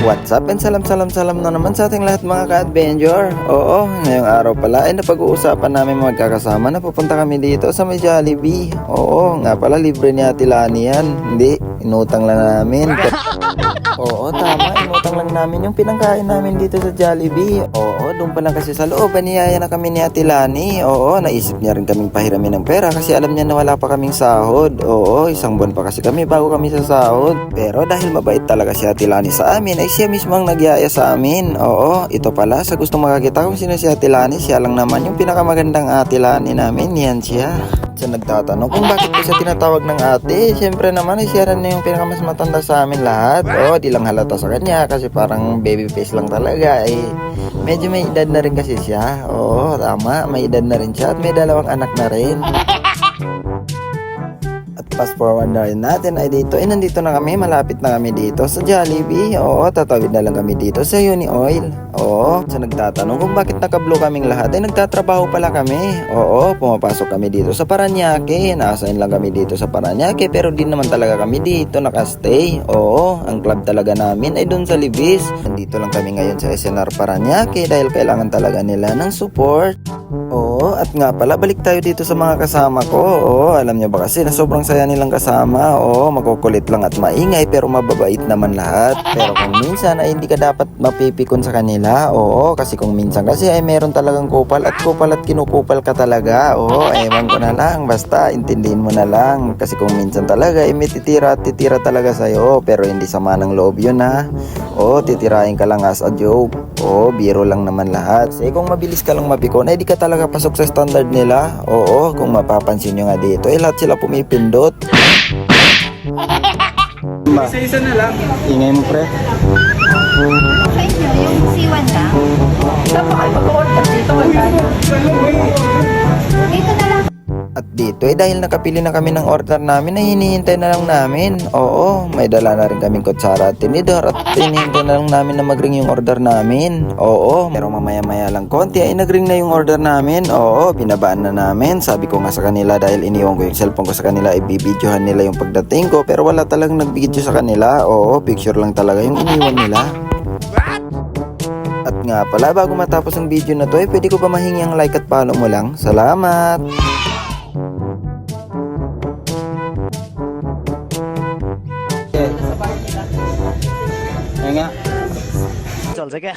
What's up and salam na naman sa ating lahat mga ka-adventure. Oo, ngayong araw pala ay napag-uusapan namin magkakasama na pupunta kami dito sa may Jollibee. Oo, nga pala libre ni Ate Lani yan. Hindi, inutang lang namin. Oo, tama, inutang lang namin yung pinangkain namin dito sa Jollibee. Oo, doon pa lang kasi sa loob, niyaya na kami ni Ate Lani. Oo, naisip niya rin kaming pahiramin ng pera kasi alam niya na wala pa kaming sahod. Oo, isang buwan pa kasi kami bago kami sa sahod. Pero dahil mabait talaga si Ate Lani sa amin, ay siya mismo ang nagyaya sa amin. Oo, ito pala, sa gusto makakita kung sino si Ate Lani, siya lang naman yung pinakamagandang Ate Lani namin. Yan siya. Siya nagtatanong kung bakit ko siya tinatawag ng ate. Siyempre naman ay siya rin yung pinakamas matanda sa amin lahat. Oo, di lang halata sa kanya kasi parang baby face lang talaga. Medyo may edad na rin kasi siya. Oo, tama, may edad na rin siya at may dalawang anak na rin. Fast forward na rin natin ay dito, nandito na kami, malapit na kami dito sa Jollibee. Oo, tatawid na lang kami dito sa Uni Oil. Oo, sa nagtatanong kung bakit naka-blue kaming lahat ay nagtatrabaho pala kami. Oo, pumapasok kami dito sa Parañaque, na-assign lang kami dito sa Parañaque pero di naman talaga kami dito nakastay. Oo, ang club talaga namin ay doon sa Libis. Nandito lang kami ngayon sa SNR Parañaque dahil kailangan talaga nila ng support. Oo, at nga pala, balik tayo dito sa mga kasama ko. Oo, alam niyo ba kasi na sobrang saya nilang kasama. Oo, makukulit lang at maingay pero mababait naman lahat. Pero kung minsan ay hindi ka dapat mapipikon sa kanila. Oo, kasi kung minsan kasi ay meron talagang kupal at kinukupal ka talaga. Oo, ewan ko na lang. Basta, intindihin mo na lang. Kasi kung minsan talaga ay may titira at titira talaga sa'yo. Pero hindi sama ng loob yun ha. Oo, titirahin ka lang as a joke. Oo, biro lang naman lahat. Kasi kung mabilis ka lang mapikon, ay di ka talaga pasok sa standard nila. Oo, kung mapapansin nyo nga dito, lahat sila pumipindot. Isa-isa na lang. Ingay mo pre. Sa inyo, yung C1 lang? Saan pa kayo mag-order dito? Dito na lang. At dito dahil nakapili na kami ng order namin ay hinihintay na lang namin. Oo, may dala na rin kaming kutsara at tinidor at hinihintay na lang namin na mag-ring yung order namin. Oo, pero mamaya-maya lang konti ay nag-ring na yung order namin. Oo, binabaan na namin. Sabi ko nga sa kanila dahil iniwan ko yung cellphone ko sa kanila, ibibidyohan nila yung pagdating ko pero wala talagang nag-video sa kanila. Oo, picture lang talaga yung iniwan nila. At nga pala, bago matapos ang video na to, pwede ko ba mahingi ang like at follow mo lang? Salamat! Nga. चल सके